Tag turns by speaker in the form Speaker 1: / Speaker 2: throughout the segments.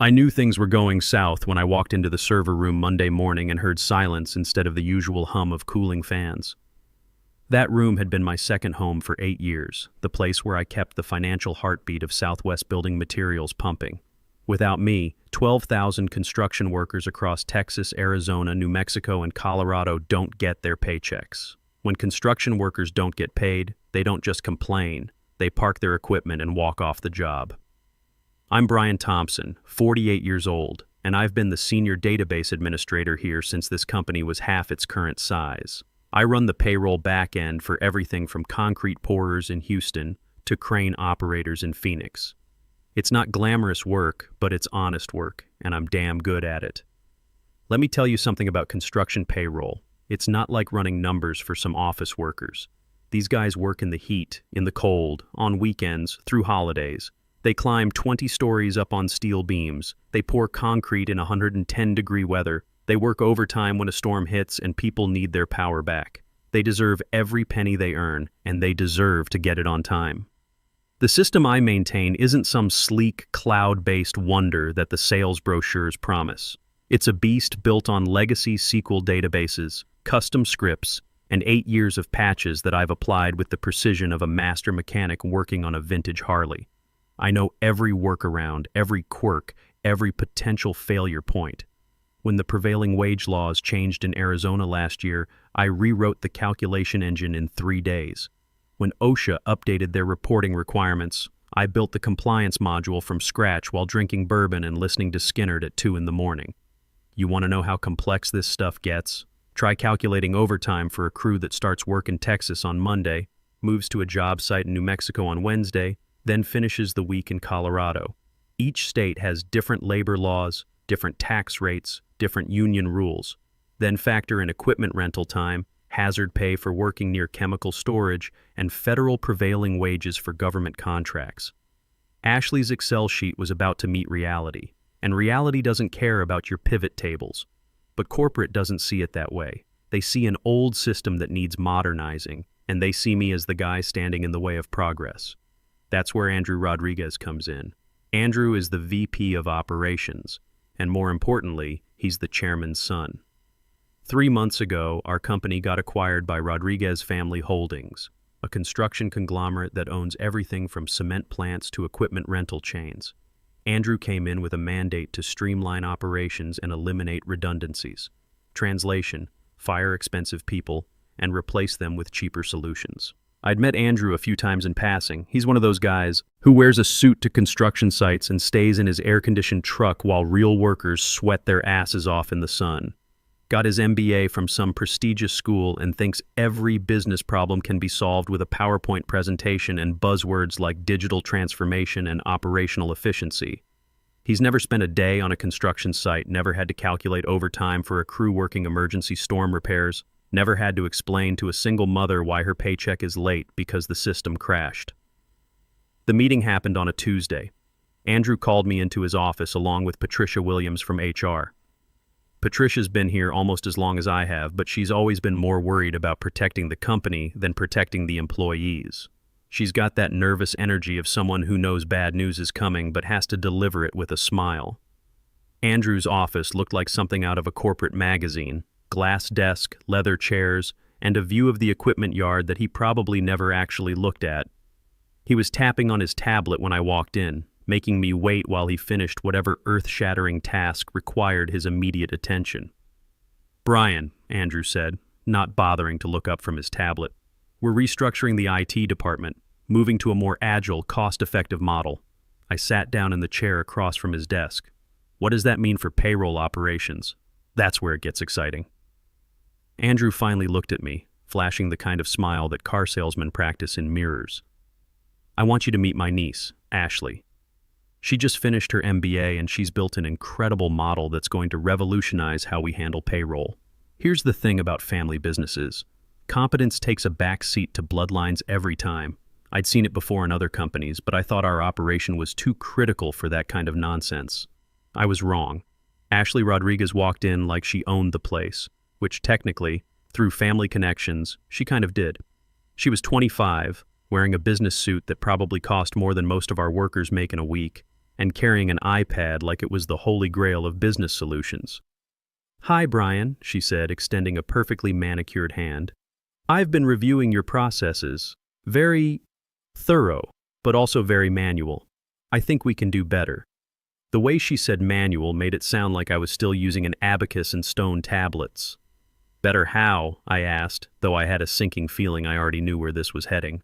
Speaker 1: I knew things were going south when I walked into the server room Monday morning and heard silence instead of the usual hum of cooling fans. That room had been my second home for 8 years, the place where I kept the financial heartbeat of Southwest Building Materials pumping. Without me, 12,000 construction workers across Texas, Arizona, New Mexico, and Colorado don't get their paychecks. When construction workers don't get paid, they don't just complain, they park their equipment and walk off the job. I'm Brian Thompson, 48 years old, and I've been the senior database administrator here since this company was half its current size. I run the payroll back end for everything from concrete pourers in Houston to crane operators in Phoenix. It's not glamorous work, but it's honest work, and I'm damn good at it. Let me tell you something about construction payroll. It's not like running numbers for some office workers. These guys work in the heat, in the cold, on weekends, through holidays. They climb 20 stories up on steel beams. They pour concrete in 110-degree weather. They work overtime when a storm hits and people need their power back. They deserve every penny they earn, and they deserve to get it on time. The system I maintain isn't some sleek, cloud-based wonder that the sales brochures promise. It's a beast built on legacy SQL databases, custom scripts, and 8 years of patches that I've applied with the precision of a master mechanic working on a vintage Harley. I know every workaround, every quirk, every potential failure point. When the prevailing wage laws changed in Arizona last year, I rewrote the calculation engine in 3 days. When OSHA updated their reporting requirements, I built the compliance module from scratch while drinking bourbon and listening to Skinner at 2 in the morning. You want to know how complex this stuff gets? Try calculating overtime for a crew that starts work in Texas on Monday, moves to a job site in New Mexico on Wednesday, then finishes the week in Colorado. Each state has different labor laws, different tax rates, different union rules. Then factor in equipment rental time, hazard pay for working near chemical storage, and federal prevailing wages for government contracts. Ashley's Excel sheet was about to meet reality, and reality doesn't care about your pivot tables. But corporate doesn't see it that way. They see an old system that needs modernizing, and they see me as the guy standing in the way of progress. That's where Andrew Rodriguez comes in. Andrew is the VP of Operations, and more importantly, he's the chairman's son. 3 months ago, our company got acquired by Rodriguez Family Holdings, a construction conglomerate that owns everything from cement plants to equipment rental chains. Andrew came in with a mandate to streamline operations and eliminate redundancies. Translation: fire expensive people and replace them with cheaper solutions. I'd met Andrew a few times in passing. He's one of those guys who wears a suit to construction sites and stays in his air-conditioned truck while real workers sweat their asses off in the sun. Got his MBA from some prestigious school and thinks every business problem can be solved with a PowerPoint presentation and buzzwords like digital transformation and operational efficiency. He's never spent a day on a construction site, never had to calculate overtime for a crew working emergency storm repairs, never had to explain to a single mother why her paycheck is late because the system crashed. The meeting happened on a Tuesday. Andrew called me into his office along with Patricia Williams from HR. Patricia's been here almost as long as I have, but she's always been more worried about protecting the company than protecting the employees. She's got that nervous energy of someone who knows bad news is coming but has to deliver it with a smile. Andrew's office looked like something out of a corporate magazine. Glass desk, leather chairs, and a view of the equipment yard that he probably never actually looked at. He was tapping on his tablet when I walked in, making me wait while he finished whatever earth-shattering task required his immediate attention. "Brian," Andrew said, not bothering to look up from his tablet, "we're restructuring the IT department, moving to a more agile, cost-effective model." I sat down in the chair across from his desk. "What does that mean for payroll operations?" That's where it gets exciting. Andrew finally looked at me, flashing the kind of smile that car salesmen practice in mirrors. "I want you to meet my niece, Ashley. She just finished her MBA and she's built an incredible model that's going to revolutionize how we handle payroll. Here's the thing about family businesses. Competence takes a back seat to bloodlines every time. I'd seen it before in other companies, but I thought our operation was too critical for that kind of nonsense. I was wrong. Ashley Rodriguez walked in like she owned the place, which technically, through family connections, she kind of did. She was 25, wearing a business suit that probably cost more than most of our workers make in a week. and carrying an iPad like it was the holy grail of business solutions. "Hi, Brian," she said, extending a perfectly manicured hand. "I've been reviewing your processes. Very thorough, but also very manual. I think we can do better." The way she said manual made it sound like I was still using an abacus and stone tablets. "Better how?" I asked, though I had a sinking feeling I already knew where this was heading.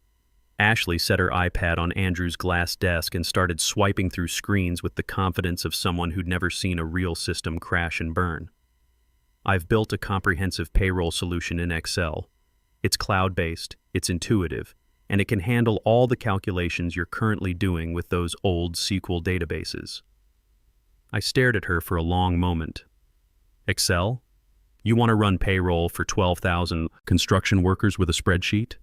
Speaker 1: Ashley set her iPad on Andrew's glass desk and started swiping through screens with the confidence of someone who'd never seen a real system crash and burn. "I've built a comprehensive payroll solution in Excel. It's cloud-based, it's intuitive, and it can handle all the calculations you're currently doing with those old SQL databases." I stared at her for a long moment. "Excel? You want to run payroll for 12,000 construction workers with a spreadsheet?"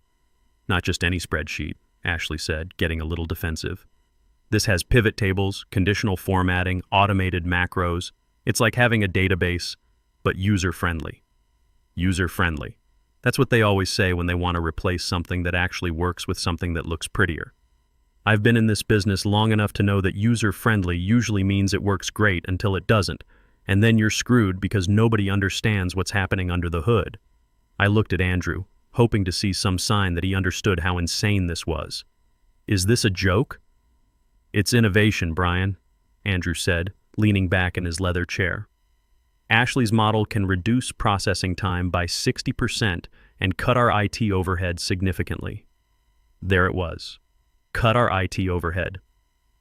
Speaker 1: "Not just any spreadsheet," Ashley said, getting a little defensive. "This has pivot tables, conditional formatting, automated macros. It's like having a database, but user-friendly." User-friendly. That's what they always say when they want to replace something that actually works with something that looks prettier. I've been in this business long enough to know that user-friendly usually means it works great until it doesn't, and then you're screwed because nobody understands what's happening under the hood. I looked at Andrew, hoping to see some sign that he understood how insane this was. "Is this a joke?" "It's innovation, Brian," Andrew said, leaning back in his leather chair. "Ashley's model can reduce processing time by 60% and cut our IT overhead significantly." There it was. Cut our IT overhead.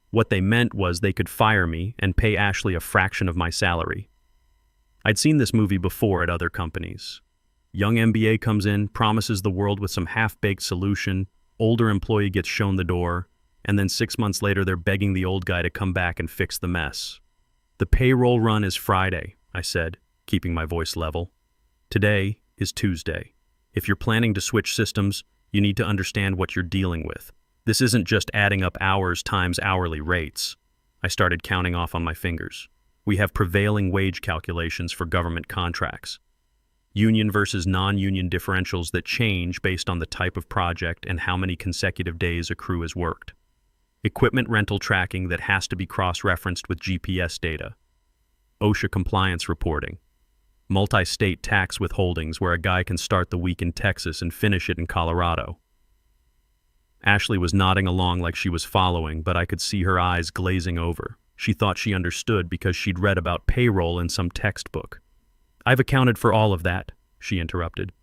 Speaker 1: What they meant was they could fire me and pay Ashley a fraction of my salary. I'd seen this movie before at other companies. Young MBA comes in, promises the world with some half-baked solution, older employee gets shown the door, and then 6 months later they're begging the old guy to come back and fix the mess. "The payroll run is Friday," I said, keeping my voice level. "Today is Tuesday. If you're planning to switch systems, you need to understand what you're dealing with. This isn't just adding up hours times hourly rates." I started counting off on my fingers. "We have prevailing wage calculations for government contracts. Union versus non-union differentials that change based on the type of project and how many consecutive days a crew has worked. Equipment rental tracking that has to be cross-referenced with GPS data. OSHA compliance reporting. Multi-state tax withholdings where a guy can start the week in Texas and finish it in Colorado." Ashley was nodding along like she was following, but I could see her eyes glazing over. She thought she understood because she'd read about payroll in some textbook. "I've accounted for all of that," she interrupted.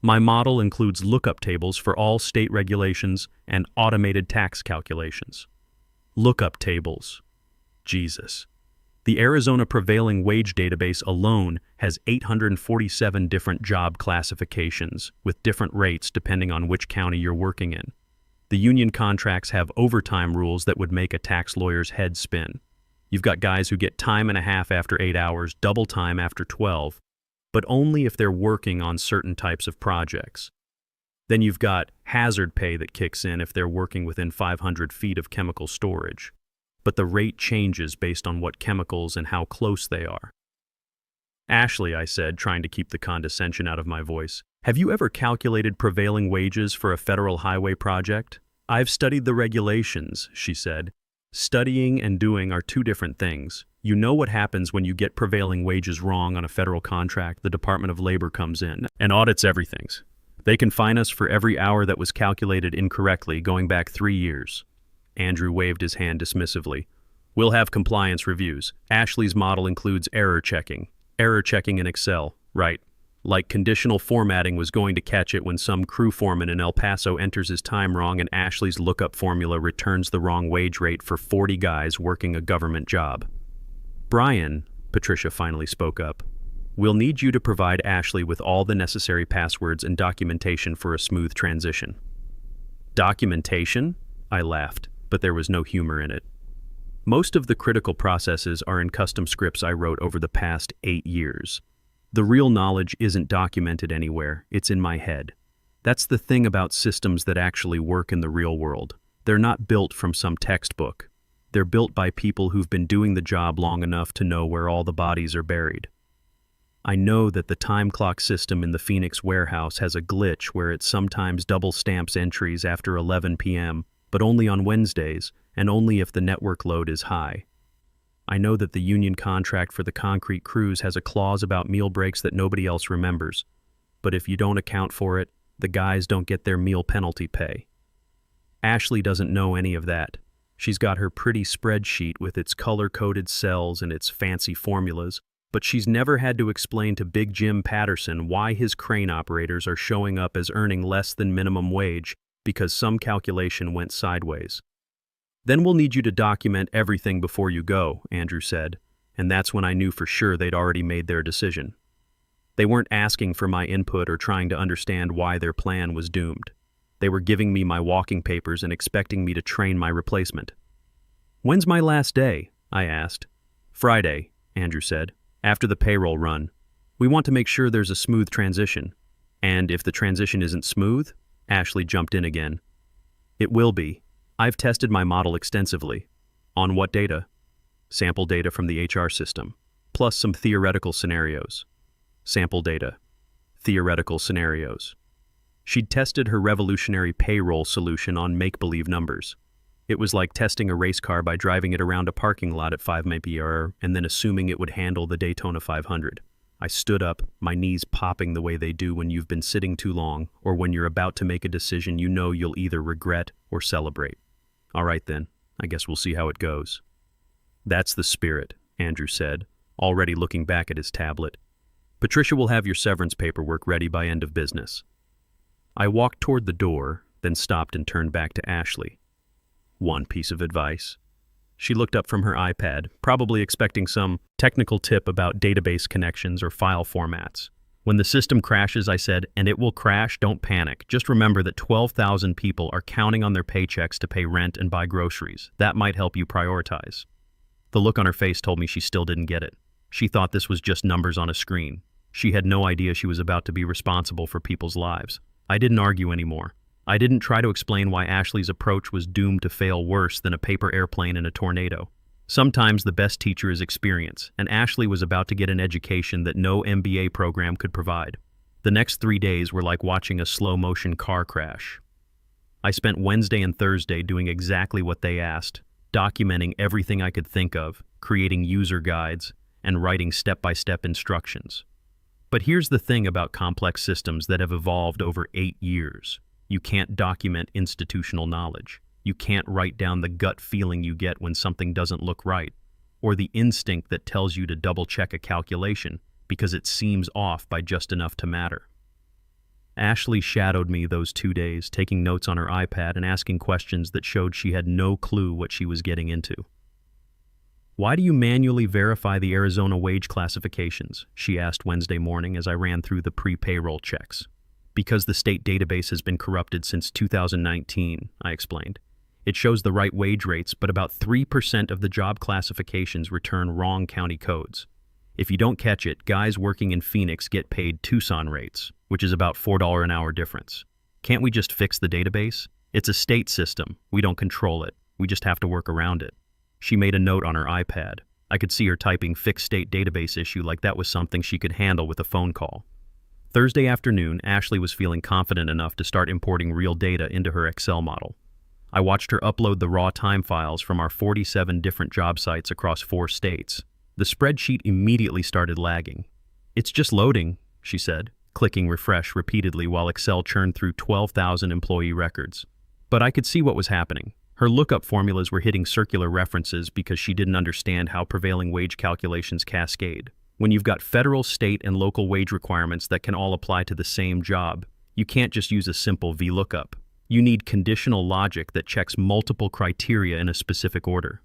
Speaker 1: "My model includes lookup tables for all state regulations and automated tax calculations." Lookup tables. Jesus. The Arizona Prevailing Wage Database alone has 847 different job classifications, with different rates depending on which county you're working in. The union contracts have overtime rules that would make a tax lawyer's head spin. You've got guys who get time and a half after 8 hours, double time after 12, but only if they're working on certain types of projects. Then you've got hazard pay that kicks in if they're working within 500 feet of chemical storage. But the rate changes based on what chemicals and how close they are. "Ashley," I said, trying to keep the condescension out of my voice, "have you ever calculated prevailing wages for a federal highway project?" "I've studied the regulations," she said. "Studying and doing are two different things. You know what happens when you get prevailing wages wrong on a federal contract. The Department of Labor comes in and audits everything. They can fine us for every hour that was calculated incorrectly going back 3 years. Andrew waved his hand dismissively. "We'll have compliance reviews. Ashley's model includes error checking. Error checking in Excel, right. Like conditional formatting was going to catch it when some crew foreman in El Paso enters his time wrong and Ashley's lookup formula returns the wrong wage rate for 40 guys working a government job." "Brian," Patricia finally spoke up, "we'll need you to provide Ashley with all the necessary passwords and documentation for a smooth transition." "Documentation?" I laughed, but there was no humor in it. "Most of the critical processes are in custom scripts I wrote over the past 8 years. The real knowledge isn't documented anywhere, it's in my head. That's the thing about systems that actually work in the real world. They're not built from some textbook. They're built by people who've been doing the job long enough to know where all the bodies are buried. I know that the time clock system in the Phoenix warehouse has a glitch where it sometimes double stamps entries after 11 p.m., but only on Wednesdays, and only if the network load is high. I know that the union contract for the concrete crews has a clause about meal breaks that nobody else remembers, but if you don't account for it, the guys don't get their meal penalty pay. Ashley doesn't know any of that. She's got her pretty spreadsheet with its color-coded cells and its fancy formulas, but she's never had to explain to Big Jim Patterson why his crane operators are showing up as earning less than minimum wage because some calculation went sideways. Then we'll need you to document everything before you go, Andrew said, and that's when I knew for sure they'd already made their decision. They weren't asking for my input or trying to understand why their plan was doomed. They were giving me my walking papers and expecting me to train my replacement. When's my last day? I asked. Friday, Andrew said, after the payroll run. We want to make sure there's a smooth transition. And if the transition isn't smooth? Ashley jumped in again. It will be. I've tested my model extensively. On what data? Sample data from the HR system, plus some theoretical scenarios. Sample data. Theoretical scenarios. She'd tested her revolutionary payroll solution on make-believe numbers. It was like testing a race car by driving it around a parking lot at 5 mph and then assuming it would handle the Daytona 500. I stood up, my knees popping the way they do when you've been sitting too long or when you're about to make a decision you know you'll either regret or celebrate. All right then, I guess we'll see how it goes. That's the spirit, Andrew said, already looking back at his tablet. Patricia will have your severance paperwork ready by end of business. I walked toward the door, then stopped and turned back to Ashley. One piece of advice. She looked up from her iPad, probably expecting some technical tip about database connections or file formats. When the system crashes, I said, and it will crash, don't panic. Just remember that 12,000 people are counting on their paychecks to pay rent and buy groceries. That might help you prioritize. The look on her face told me she still didn't get it. She thought this was just numbers on a screen. She had no idea she was about to be responsible for people's lives. I didn't argue anymore. I didn't try to explain why Ashley's approach was doomed to fail worse than a paper airplane in a tornado. Sometimes the best teacher is experience, and Ashley was about to get an education that no MBA program could provide. The next 3 days were like watching a slow-motion car crash. I spent Wednesday and Thursday doing exactly what they asked, documenting everything I could think of, creating user guides, and writing step-by-step instructions. But here's the thing about complex systems that have evolved over 8 years. You can't document institutional knowledge. You can't write down the gut feeling you get when something doesn't look right, or the instinct that tells you to double-check a calculation because it seems off by just enough to matter. Ashley shadowed me those 2 days, taking notes on her iPad and asking questions that showed she had no clue what she was getting into. Why do you manually verify the Arizona wage classifications? She asked Wednesday morning as I ran through the pre-payroll checks. Because the state database has been corrupted since 2019, I explained. It shows the right wage rates, but about 3% of the job classifications return wrong county codes. If you don't catch it, guys working in Phoenix get paid Tucson rates, which is about $4 an hour difference. Can't we just fix the database? It's a state system. We don't control it. We just have to work around it. She made a note on her iPad. I could see her typing fix state database issue like that was something she could handle with a phone call. Thursday afternoon, Ashley was feeling confident enough to start importing real data into her Excel model. I watched her upload the raw time files from our 47 different job sites across 4 states. The spreadsheet immediately started lagging. It's just loading, she said, clicking refresh repeatedly while Excel churned through 12,000 employee records. But I could see what was happening. Her lookup formulas were hitting circular references because she didn't understand how prevailing wage calculations cascade. When you've got federal, state, and local wage requirements that can all apply to the same job, you can't just use a simple VLOOKUP. You need conditional logic that checks multiple criteria in a specific order.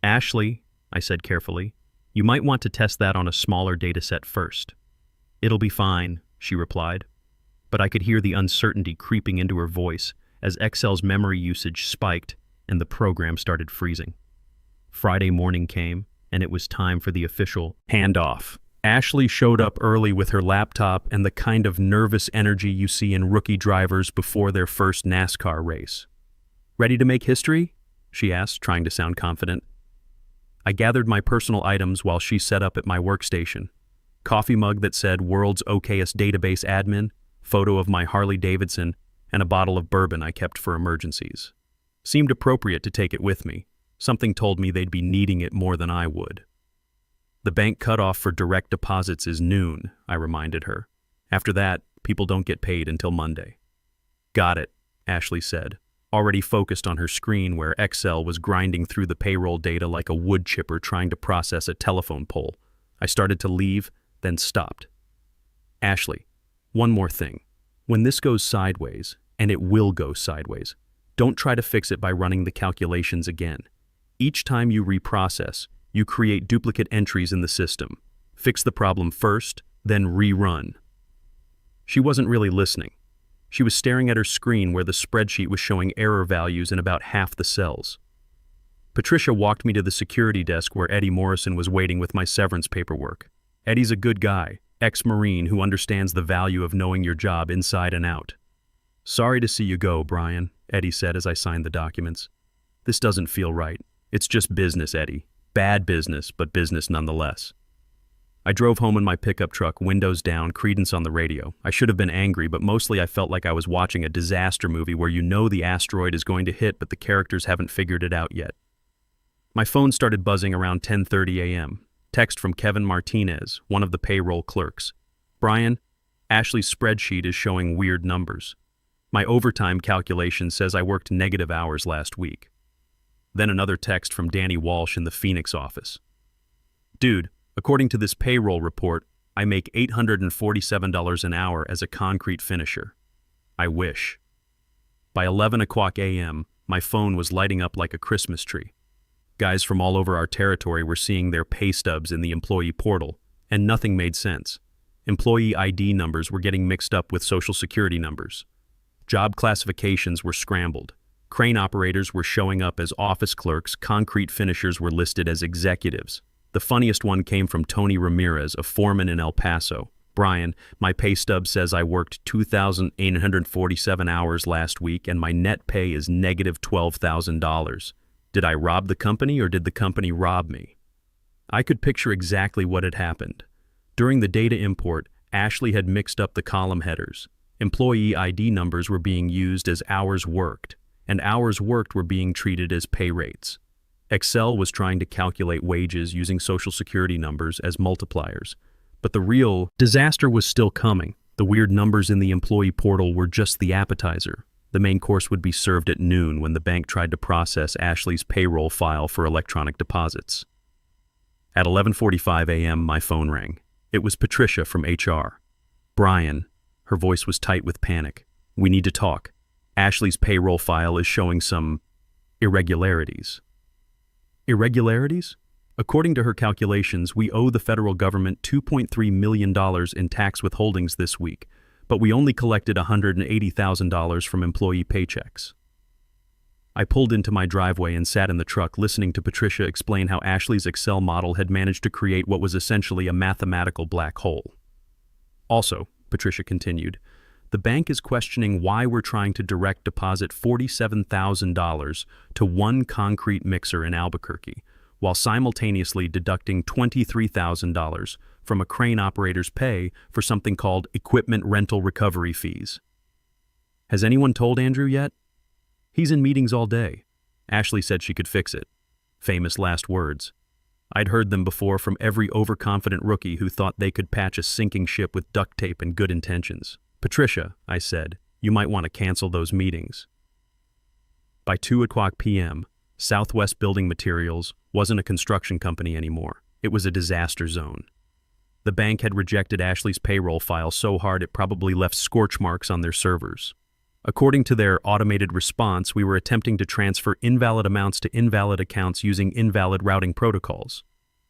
Speaker 1: Ashley, I said carefully, you might want to test that on a smaller dataset first. It'll be fine, she replied. But I could hear the uncertainty creeping into her voice as Excel's memory usage spiked and the program started freezing. Friday morning came, and it was time for the official handoff. Ashley showed up early with her laptop and the kind of nervous energy you see in rookie drivers before their first NASCAR race. Ready to make history? She asked, trying to sound confident. I gathered my personal items while she set up at my workstation. Coffee mug that said World's OKest Database Admin, photo of my Harley Davidson, and a bottle of bourbon I kept for emergencies. Seemed appropriate to take it with me. Something told me they'd be needing it more than I would. The bank cutoff for direct deposits is noon, I reminded her. After that, people don't get paid until Monday. Got it, Ashley said, already focused on her screen where Excel was grinding through the payroll data like a wood chipper trying to process a telephone pole. I started to leave, then stopped. Ashley, one more thing. When this goes sideways, and it will go sideways, don't try to fix it by running the calculations again. Each time you reprocess, you create duplicate entries in the system. Fix the problem first, then rerun. She wasn't really listening. She was staring at her screen where the spreadsheet was showing error values in about half the cells. Patricia walked me to the security desk where Eddie Morrison was waiting with my severance paperwork. Eddie's a good guy, ex-Marine who understands the value of knowing your job inside and out. Sorry to see you go, Brian, Eddie said as I signed the documents. This doesn't feel right. It's just business, Eddie. Bad business, but business nonetheless. I drove home in my pickup truck, windows down, Creedence on the radio. I should have been angry, but mostly I felt like I was watching a disaster movie where you know the asteroid is going to hit, but the characters haven't figured it out yet. My phone started buzzing around 10:30 a.m. Text from Kevin Martinez, one of the payroll clerks. Brian, Ashley's spreadsheet is showing weird numbers. My overtime calculation says I worked negative hours last week. Then another text from Danny Walsh in the Phoenix office. Dude, according to this payroll report, I make $847 an hour as a concrete finisher. I wish. By 11 o'clock a.m., my phone was lighting up like a Christmas tree. Guys from all over our territory were seeing their pay stubs in the employee portal, and nothing made sense. Employee ID numbers were getting mixed up with social security numbers. Job classifications were scrambled. Crane operators were showing up as office clerks, concrete finishers were listed as executives. The funniest one came from Tony Ramirez, a foreman in El Paso. Brian, my pay stub says I worked 2,847 hours last week and my net pay is negative $12,000. Did I rob the company or did the company rob me? I could picture exactly what had happened. During the data import, Ashley had mixed up the column headers. Employee ID numbers were being used as hours worked, and hours worked were being treated as pay rates. Excel was trying to calculate wages using social security numbers as multipliers. But the real disaster was still coming. The weird numbers in the employee portal were just the appetizer. The main course would be served at noon when the bank tried to process Ashley's payroll file for electronic deposits. At 11:45 a.m., my phone rang. It was Patricia from HR. Brian, her voice was tight with panic. We need to talk. Ashley's payroll file is showing some irregularities. Irregularities? According to her calculations, we owe the federal government $2.3 million in tax withholdings this week, but we only collected $180,000 from employee paychecks. I pulled into my driveway and sat in the truck listening to Patricia explain how Ashley's Excel model had managed to create what was essentially a mathematical black hole. Also, Patricia continued, the bank is questioning why we're trying to direct deposit $47,000 to one concrete mixer in Albuquerque, while simultaneously deducting $23,000 from a crane operator's pay for something called equipment rental recovery fees. Has anyone told Andrew yet? He's in meetings all day. Ashley said she could fix it. Famous last words. I'd heard them before from every overconfident rookie who thought they could patch a sinking ship with duct tape and good intentions. Patricia, I said, you might want to cancel those meetings. By 2 o'clock p.m., Southwest Building Materials wasn't a construction company anymore. It was a disaster zone. The bank had rejected Ashley's payroll file so hard it probably left scorch marks on their servers. According to their automated response, we were attempting to transfer invalid amounts to invalid accounts using invalid routing protocols.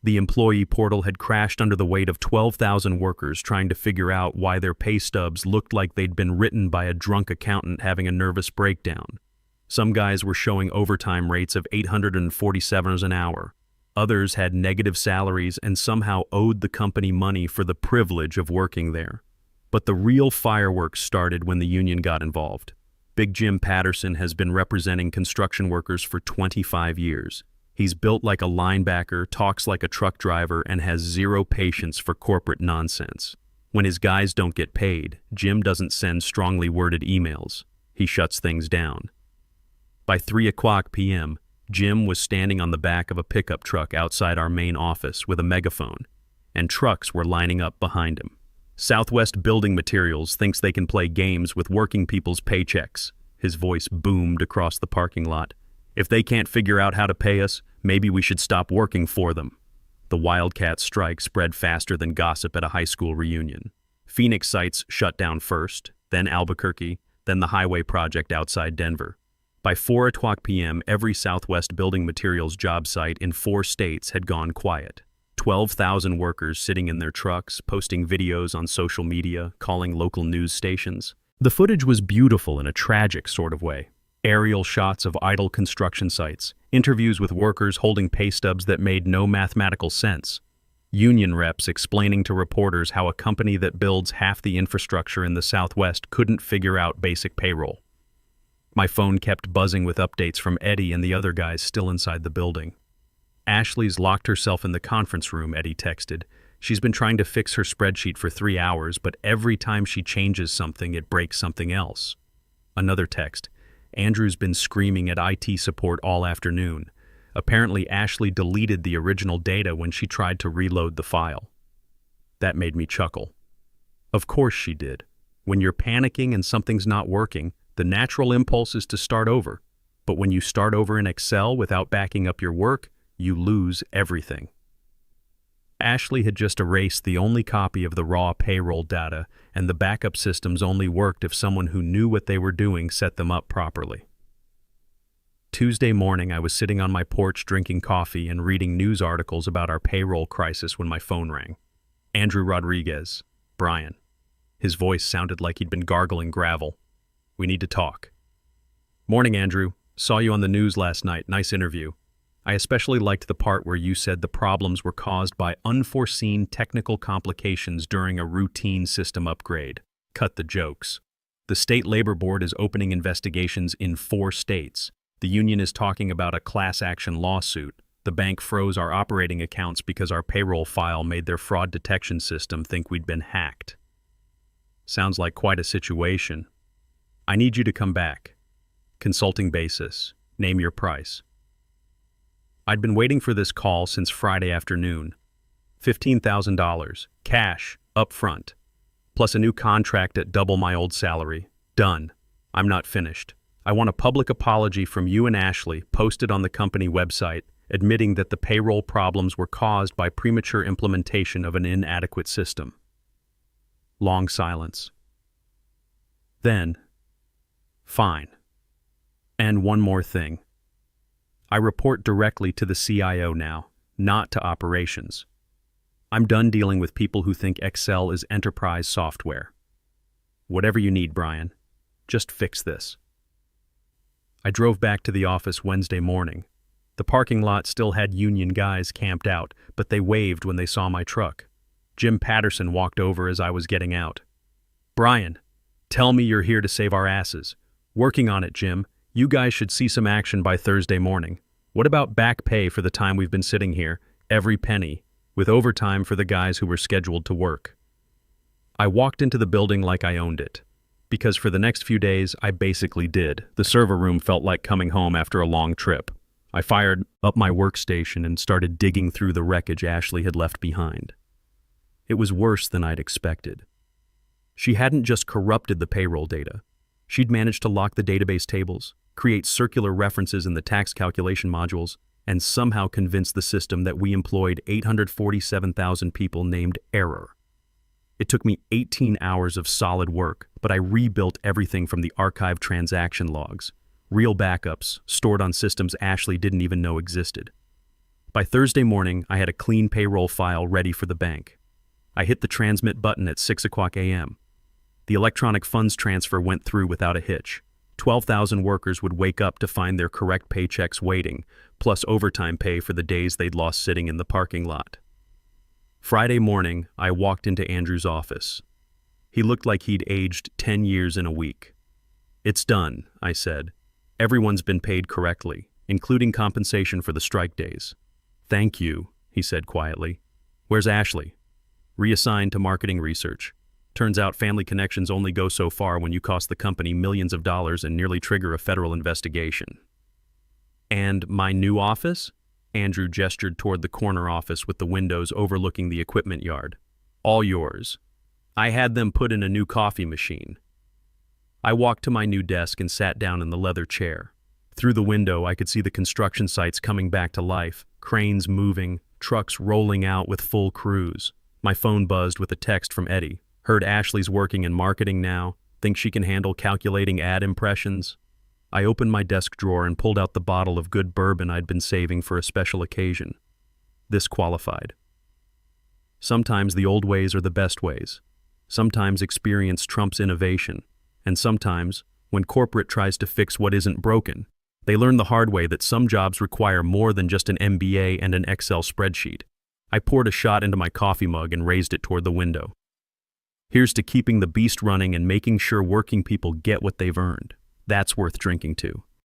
Speaker 1: The employee portal had crashed under the weight of 12,000 workers trying to figure out why their pay stubs looked like they'd been written by a drunk accountant having a nervous breakdown. Some guys were showing overtime rates of $847 an hour. Others had negative salaries and somehow owed the company money for the privilege of working there. But the real fireworks started when the union got involved. Big Jim Patterson has been representing construction workers for 25 years. He's built like a linebacker, talks like a truck driver, and has zero patience for corporate nonsense. When his guys don't get paid, Jim doesn't send strongly worded emails. He shuts things down. By 3 o'clock p.m., Jim was standing on the back of a pickup truck outside our main office with a megaphone, and trucks were lining up behind him. Southwest Building Materials thinks they can play games with working people's paychecks. His voice boomed across the parking lot. If they can't figure out how to pay us, maybe we should stop working for them. The wildcat strike spread faster than gossip at a high school reunion. Phoenix sites shut down first, then Albuquerque, then the highway project outside Denver. By 4:00 p.m., every Southwest Building Materials job site in 4 states had gone quiet. 12,000 workers sitting in their trucks, posting videos on social media, calling local news stations. The footage was beautiful in a tragic sort of way. Aerial shots of idle construction sites, interviews with workers holding pay stubs that made no mathematical sense. Union reps explaining to reporters how a company that builds half the infrastructure in the Southwest couldn't figure out basic payroll. My phone kept buzzing with updates from Eddie and the other guys still inside the building. Ashley's locked herself in the conference room, Eddie texted. She's been trying to fix her spreadsheet for 3 hours, but every time she changes something, it breaks something else. Another text. Andrew's been screaming at IT support all afternoon. Apparently, Ashley deleted the original data when she tried to reload the file. That made me chuckle. Of course she did. When you're panicking and something's not working, the natural impulse is to start over. But when you start over in Excel without backing up your work, you lose everything. Ashley had just erased the only copy of the raw payroll data, and the backup systems only worked if someone who knew what they were doing set them up properly. Tuesday morning, I was sitting on my porch drinking coffee and reading news articles about our payroll crisis when my phone rang. Andrew Rodriguez, Brian. His voice sounded like he'd been gargling gravel. We need to talk. Morning, Andrew. Saw you on the news last night. Nice interview. I especially liked the part where you said the problems were caused by unforeseen technical complications during a routine system upgrade. Cut the jokes. The State Labor Board is opening investigations in 4 states. The union is talking about a class action lawsuit. The bank froze our operating accounts because our payroll file made their fraud detection system think we'd been hacked. Sounds like quite a situation. I need you to come back. Consulting basis. Name your price. I'd been waiting for this call since Friday afternoon. $15,000, cash, up front, plus a new contract at double my old salary. Done. I'm not finished. I want a public apology from you and Ashley posted on the company website, admitting that the payroll problems were caused by premature implementation of an inadequate system. Long silence. Then, fine. And one more thing. I report directly to the CIO now, not to operations. I'm done dealing with people who think Excel is enterprise software. Whatever you need, Brian. Just fix this. I drove back to the office Wednesday morning. The parking lot still had union guys camped out, but they waved when they saw my truck. Jim Patterson walked over as I was getting out. Brian, tell me you're here to save our asses. Working on it, Jim. You guys should see some action by Thursday morning. What about back pay for the time we've been sitting here, every penny, with overtime for the guys who were scheduled to work? I walked into the building like I owned it, because for the next few days, I basically did. The server room felt like coming home after a long trip. I fired up my workstation and started digging through the wreckage Ashley had left behind. It was worse than I'd expected. She hadn't just corrupted the payroll data. She'd managed to lock the database tables, create circular references in the tax calculation modules, and somehow convince the system that we employed 847,000 people named error. It took me 18 hours of solid work, but I rebuilt everything from the archived transaction logs, real backups stored on systems Ashley didn't even know existed. By Thursday morning, I had a clean payroll file ready for the bank. I hit the transmit button at 6:00 a.m. The electronic funds transfer went through without a hitch. 12,000 workers would wake up to find their correct paychecks waiting, plus overtime pay for the days they'd lost sitting in the parking lot. Friday morning, I walked into Andrew's office. He looked like he'd aged 10 years in a week. It's done, I said. Everyone's been paid correctly, including compensation for the strike days. Thank you, he said quietly. Where's Ashley? Reassigned to marketing research. Turns out family connections only go so far when you cost the company millions of dollars and nearly trigger a federal investigation. And my new office? Andrew gestured toward the corner office with the windows overlooking the equipment yard. All yours. I had them put in a new coffee machine. I walked to my new desk and sat down in the leather chair. Through the window, I could see the construction sites coming back to life, cranes moving, trucks rolling out with full crews. My phone buzzed with a text from Eddie. Heard Ashley's working in marketing now. Think she can handle calculating ad impressions? I opened my desk drawer and pulled out the bottle of good bourbon I'd been saving for a special occasion. This qualified. Sometimes the old ways are the best ways. Sometimes experience trumps innovation. And sometimes, when corporate tries to fix what isn't broken, they learn the hard way that some jobs require more than just an MBA and an Excel spreadsheet. I poured a shot into my coffee mug and raised it toward the window. Here's to keeping the beast running and making sure working people get what they've earned. That's worth drinking to.